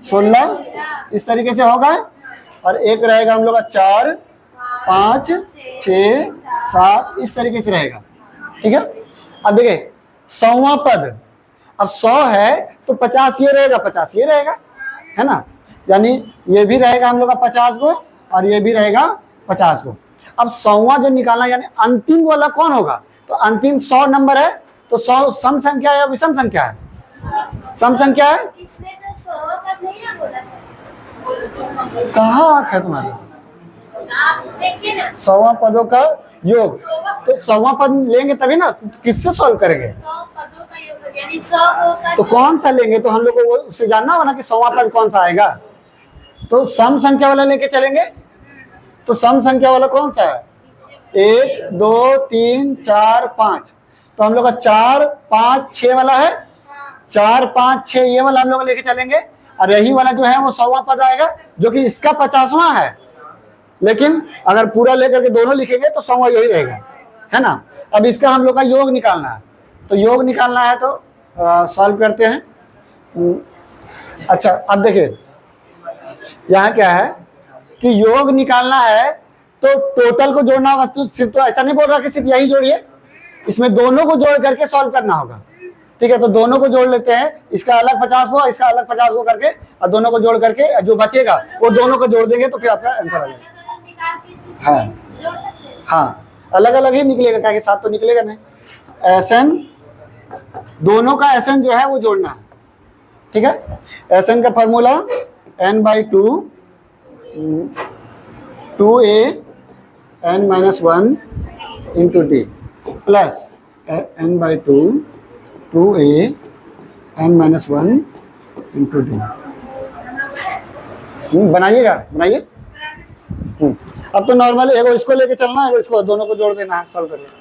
Speaker 1: 16, इस तरीके से होगा। और एक रहेगा हम लोग का 4, 5, 6, 7, इस तरीके से रहेगा। ठीक है, अब देखिए 100वां पद, अब 100 है तो 50 ये रहेगा, 50 ये रहेगा, है ना। यानी ये भी रहेगा हम लोग का 50 को और ये भी रहेगा 50 को। अब 100वां जो निकालना यानी अंतिम वाला कौन होगा, तो अंतिम 100 नंबर है, तो 100 सम संख्या है या विषम संख्या है, सम संख्या है।
Speaker 3: इसमें तो 100 तक नहीं ना बोला था।
Speaker 1: कहाँ आंख है तुम्हारी,
Speaker 3: आप देखिए ना
Speaker 1: 100वां पदों का योग, तो 100वां पद लेंगे तभी ना, किससे सॉल्व करेंगे,
Speaker 3: 100 पदों का योग यानी 100 का
Speaker 1: तो कौन सा लेंगे, तो हम लोग को वो उससे जानना होगा ना कि 100वां पद कौन सा आएगा, तो सम संख्या वाला लेके चलेंगे। तो सम संख्या वाला कौन सा है, 1 2 3 4 5, तो हम लोग का 4 5 6 वाला है, 4 5 6 ये वाला हम लोग लेके चलेंगे, और यही वाला जो है वो 100वां पद आएगा जो कि इसका 50वां है। लेकिन अगर पूरा लेकर के दोनों लिखेंगे तो 100वां यही रहेगा, है ना। अब इसका हम लोग का योग निकालना है, तो योग निकालना है तो सॉल्व करते हैं। अच्छा अब देखिए यहाँ क्या है कि योग निकालना है तो टोटल को जोड़ना होगा, तो सिर्फ तो ऐसा नहीं बोल रहा कि सिर्फ यही जोड़िए, इसमें दोनों को जोड़ करके सॉल्व करना होगा। ठीक है, तो दोनों को जोड़ लेते हैं, इसका अलग 50 को इसका अलग 50 को करके, और दोनों को जोड़ करके जो बचेगा वो दोनों को जोड़ देंगे तो फिर आपका आंसर आ जाएगा। हाँ हाँ, अलग अलग ही निकलेगा, क्या साथ तो निकलेगा नहीं। एसएन दोनों का एसएन जो है वो जोड़ना है। ठीक है, एसएन का formula n/2 2a n-1 into D plus n/2 2a n-1 into D. बनाइएगा, बनाइए। अब तो नॉर्मल एगो इसको लेके चलना है, इसको दोनों को जोड़ देना है, सॉल्व कर लेना।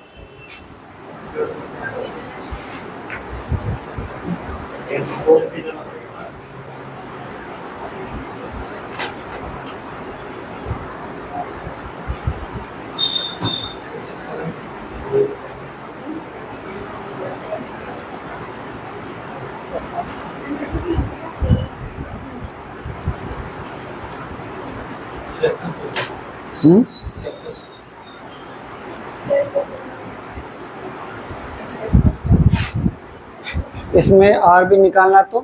Speaker 1: इसमें आर भी निकालना तो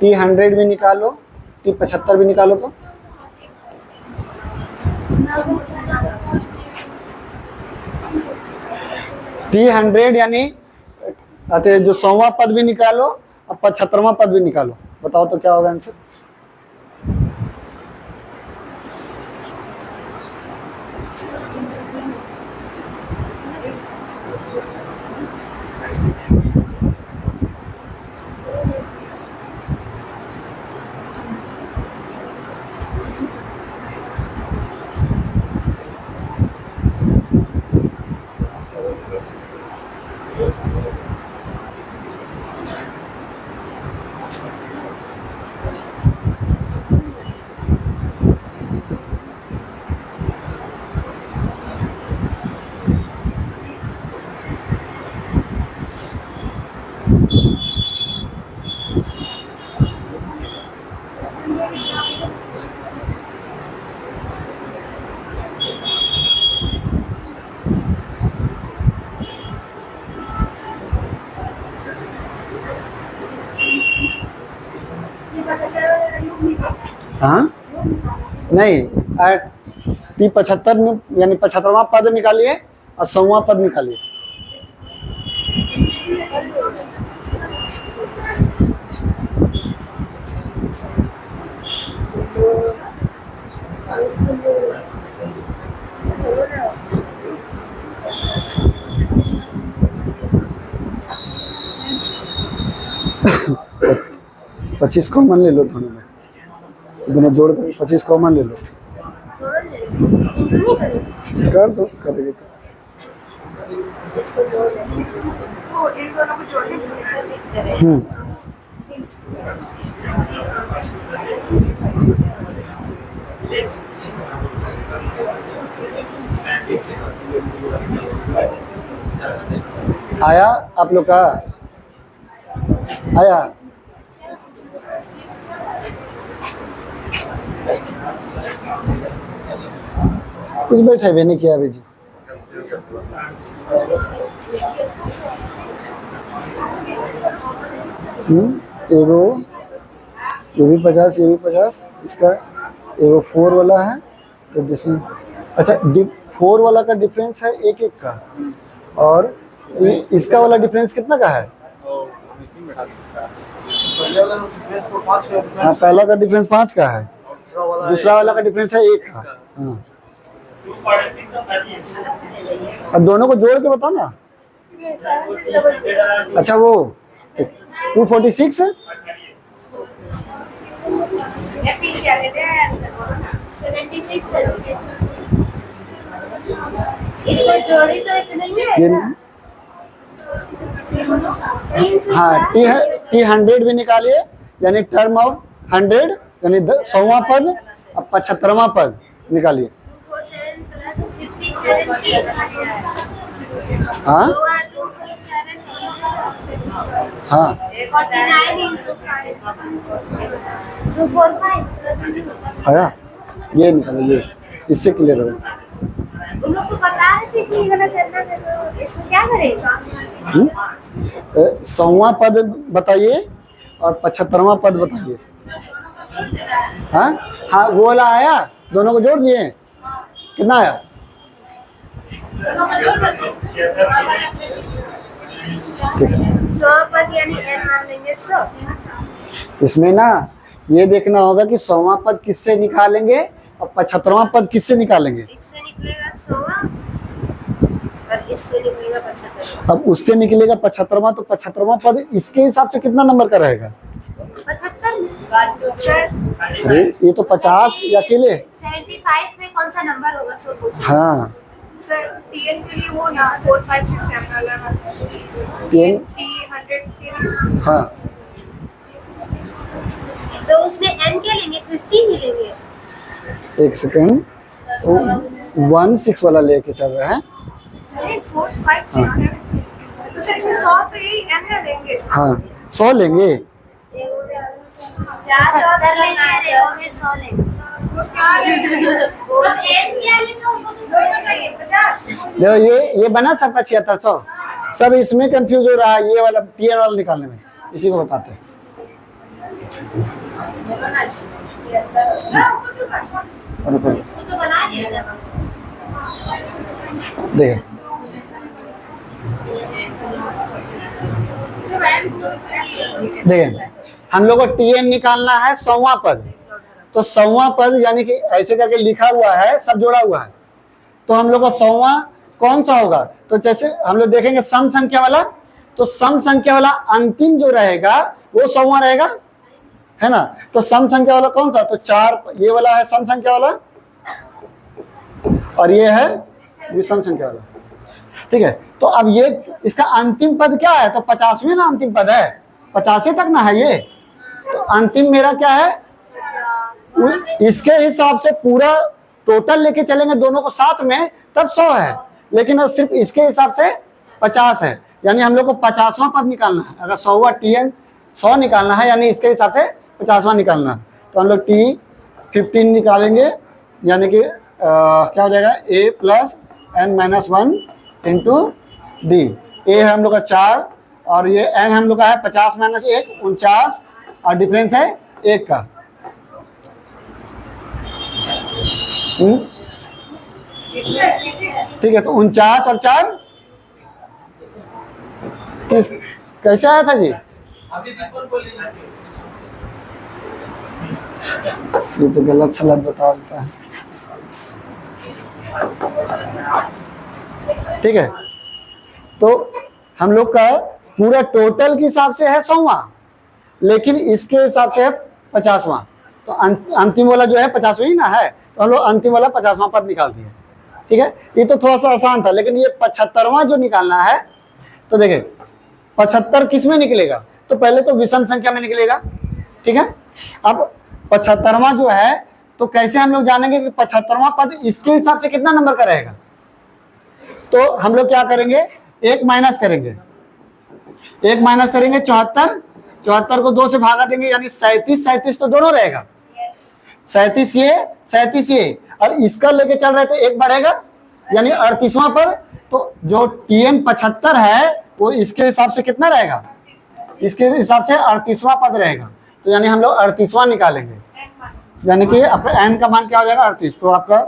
Speaker 1: T100 भी निकालो, T75 भी निकालो, तो T100 यानी जो 100वां पद भी निकालो और 75वां पद भी निकालो, बताओ तो क्या होगा आंसर। हाँ नहीं, T75 में यानी 75वां पद निकालिए और 100वां पद निकालिए। पच्चीस कॉमन ले लो दोनों में, दोनों जोड़ कर 25 कॉमन ले लो, कर दो, करेंगे तो।
Speaker 3: इसको जोड़ लेंगे, तो इन दोनों को जोड़ लेंगे।
Speaker 1: आया आप लोग का, आया कुछ बैठे भी नहीं किया अभी जी। एगो ये भी 50, ये भी 50, इसका एगो 4 वाला है तो जिसमें अच्छा 4 वाला का डिफरेंस है एक एक का, और इसका वाला डिफरेंस कितना का है? हाँ, पहला का डिफरेंस 5 का है, दूसरा वाला का डिफरेंस है 1 का। हाँ, अब दोनों को जोड़ के बताओ ना। अच्छा वो 246 है।
Speaker 3: क्या कहते हैं 76 है।
Speaker 2: इसमें जोड़ी तो इतने ही है।
Speaker 1: हाँ, टी 100 भी निकालिए, यानी टर्म ऑफ 100 यानी 100वां पद और 75वां पद निकालिए। हाँ हाँ, आया, ये निकालिए, इससे क्लियर होगा।
Speaker 3: उन लोग को बता रहे थे कि गलत है ना, तो इसको क्या करें?
Speaker 1: 100वां पद बताइए और 75वां पद बताइए। हाँ हाँ, वो वाला आया, दोनों को जोड़ दिए, कितना आया? ठीक है,
Speaker 3: 100 पद यानी n मान लेंगे 100।
Speaker 1: इसमें ना ये देखना होगा कि 100वां पद किससे निकालेंगे और 75वां पद किससे निकालेंगे।
Speaker 3: इससे निकलेगा 100 और इससे निकलेगा 75।
Speaker 1: अब उससे निकलेगा 75वां, तो 75वां पद इसके हिसाब से कितना नंबर का रहेगा?
Speaker 3: 75 सर।
Speaker 1: अरे ये तो 50 ये अकेले।
Speaker 3: 75 में कौन सा नंबर होगा सो पूछिए।
Speaker 1: हाँ,
Speaker 3: सर टीएन के लिए वो ना 4 5 6 7 वाला ना,
Speaker 1: टीएन
Speaker 3: टी 100 के लिए।
Speaker 1: हाँ,
Speaker 3: तो उसमें n क्या लेंगे? 50 ही लेंगे।
Speaker 1: एक सेकंड, 16 वाला लेके चल रहा है।
Speaker 3: नहीं 4 5 6 7, तो सर इसमें 100 तो यही n ना लेंगे।
Speaker 1: हाँ, 100 लेंगे।
Speaker 3: क्या 100 कर लेंगे और फिर 100 लेंगे। वो क्या लेंगे? अब n क्या लेंगे? वही बताइए 50।
Speaker 1: देखो ये बना सबका 7600, सब इसमें कंफ्यूज हो रहा है, ये वाला टीएन वाला निकालने में, इसी को बताते हैं।
Speaker 3: उसको तो बना दिया था।
Speaker 1: देखिए देखिए, हम लोग को टीएन निकालना है 100वां पद, तो 100वां पद यानी कि ऐसे करके लिखा हुआ है, सब जोड़ा हुआ है, तो हम लोग का 100वां कौन सा होगा? तो जैसे हम लोग देखेंगे सम संख्या वाला, तो सम संख्या वाला अंतिम जो रहेगा वो 100वां रहेगा, है ना। तो सम संख्या वाला कौन सा? तो 4, ये वाला है सम संख्या वाला, और ये है विषम संख्या वाला। ठीक है, तो अब ये इसका अंतिम पद क्या है? तो 50वें ना अंतिम पद है, 50 तक ना है ये, तो अंतिम मेरा क्या है? इसके हिसाब से पूरा टोटल लेके चलेंगे दोनों को साथ में तब 100 है, लेकिन अब सिर्फ इसके हिसाब से 50 है, यानी हम लोग को 50वां पद निकालना है। अगर 100वां टीएन 100 निकालना है, यानी इसके हिसाब से 50वां निकालना है, तो हम लोग टी 15 निकालेंगे, यानी कि क्या हो जाएगा? a plus n minus 1 into D. ए है हम लोग का 4 और ये n हम लोग का है 50 माइनस 1 49, और डिफरेंस है 1 का। ठीक है, तो 49 और 4 किस कैसे आया था जी? ये तो गलत सलत बता देता है। ठीक है, तो हम लोग का पूरा टोटल के हिसाब से है 100वां, लेकिन इसके हिसाब से है 50वां, तो अंतिम वाला जो है 50वां ना है, तो हम लोग अंतिम वाला 50वां पद निकाल दिए। ठीक है, ये तो थोड़ा सा आसान था, लेकिन ये 75वां जो निकालना है, तो देखिए 75 किस में निकलेगा? तो पहले तो विषम संख्या में निकलेगा। ठीक है, अब 75वां जो है, तो कैसे हम लोग जानेंगे कि 75वां पद इसके हिसाब से कितना नंबर का रहेगा? तो हम लोग क्या करेंगे? 1 माइनस करेंगे, 1 माइनस करेंगे 74, 74 को 2 से भागा देंगे, यानी 37, 37 तो दोनों रहेगा, 37 ये 37 ये, और इसका लेके चल रहे तो 1 बढ़ेगा, यानी 38वां पद। तो जो टीएन 75 है वो इसके हिसाब से कितना रहेगा? इसके हिसाब से 38वां पद रहेगा, तो यानी हम लोग 38वां निकालेंगे, यानी कि आपका n का मान क्या हो जाएगा 38। तो आपका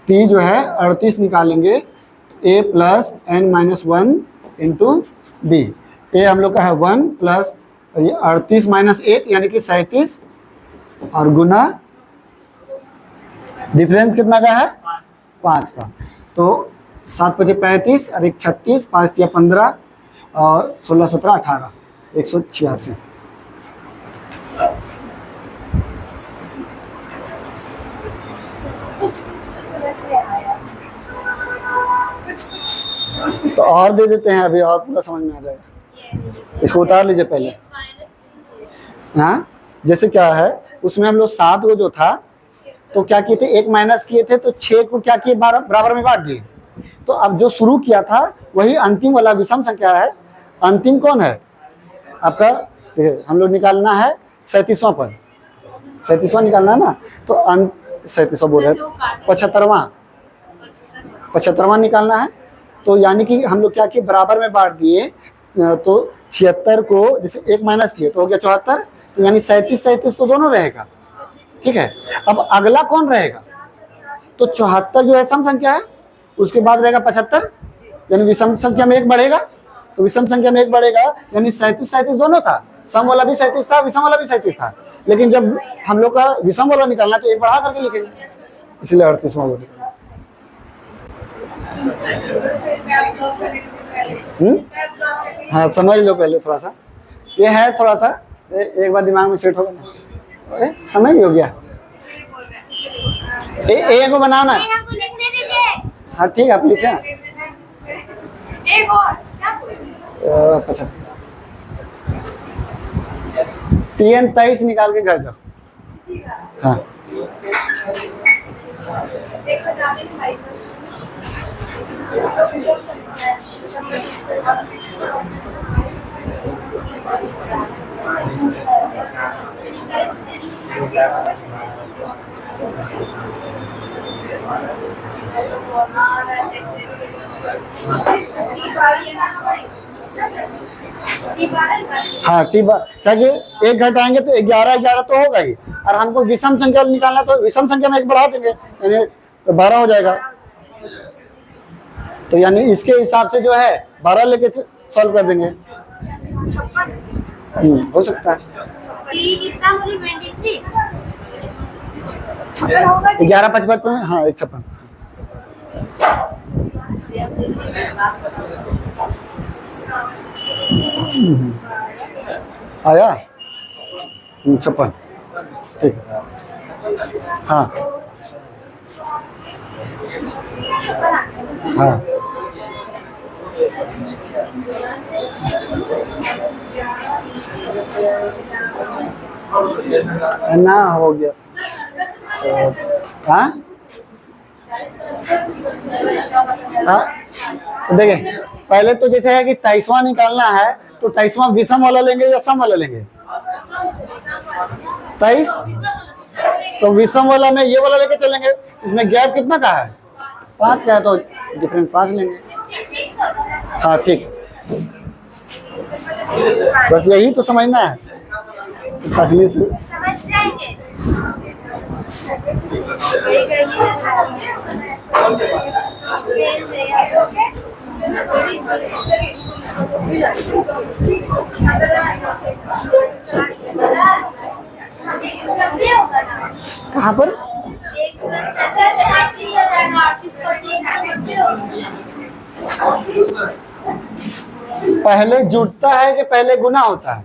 Speaker 1: टी जो है 38 निकालेंगे, a plus n minus 1 into D. ए हम लोग का है 1 प्लस 38 माइनस 1 यानी कि 37 और गुना डिफरेंस कितना का है 5 का। तो 7 5 35 और 1 36, 5 3 15 और 16 17 18 186। तो और दे देते हैं, अभी और पूरा समझ में आ जाएगा। इसको उतार लीजिए पहले। हाँ, जैसे क्या है उसमें हम लोग 7 को जो था तो क्या किए थे, 1 माइनस किए थे तो 6 को क्या किए बराबर में बांट दिए। तो अब जो शुरू किया था वही अंतिम वाला विषम संख्या है। अंतिम कौन है आपका, हम लोग निकालना है 37वां पर, 37वां निकालना है ना। तो 37वां बोल रहे 75वां निकालना है। तो यानी कि हम लोग क्या किए बराबर में बांट दिए। तो 76 को जैसे 1 माइनस किए तो हो गया 74, तो यानी 37 तो दोनों रहेगा, ठीक है। अब अगला कौन रहेगा, तो 74 जो है सम संख्या है, उसके बाद रहेगा 75, यानी विषम संख्या में 1 बढ़ेगा। तो विषम संख्या में 1 बढ़ेगा यानी 37 दोनों था, सम वाला भी 37 था, विषम वाला भी 37 था। लेकिन जब हम लोग का विषम वाला निकालना तो 1 बढ़ा करके लिखेंगे, इसलिए 38वां बोले। हाँ समझ लो पहले थोड़ा सा, ये है थोड़ा सा, एक बार दिमाग में सेट होगा ना। अरे समय भी हो गया, ए को बनाना है। हाँ ठीक है, आप लिखे। अच्छा 23 निकाल के घर जाओ। हाँ हाँ क्या कि 1 घटाएंगे तो 11 तो होगा ही, और हमको विषम संख्या निकालना तो विषम संख्या में 1 बढ़ा देंगे यानी 12 हो जाएगा। तो यानी इसके हिसाब से जो है 12 लेके सॉल्व कर देंगे। हो सकता है 11 5 55, हाँ 156। आया 56, ठीक। हाँ हाँ ना हो गया। हाँ तो देखिए पहले तो जैसे है कि 23वां निकालना है तो 23वां विषम वाला लेंगे या सम वाला लेंगे। 23 तो विषम वाला में ये वाला लेके चलेंगे, इसमें गैप कितना का है 5 का है, तो डिफरेंस 5 लेंगे। हाँ ठीक, बस यही तो समझना है, तकलीफ से
Speaker 3: समझ जाएंगे।
Speaker 1: कहाँ पर पहले जुटता है कि पहले गुना होता है?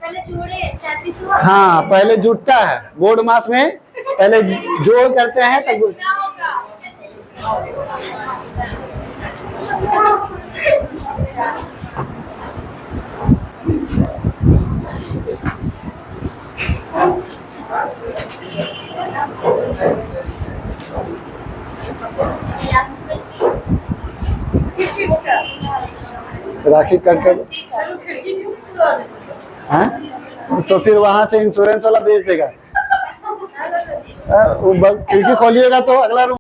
Speaker 3: पहले जोड़े 37।
Speaker 1: हाँ पहले जुटता है, बोर्ड मास में पहले जोड़ करते हैं तब। राखी कट कर, हाँ तो फिर वहां से इंश्योरेंस वाला भेज देगा। वो खिड़की खोलिएगा तो अगला रूम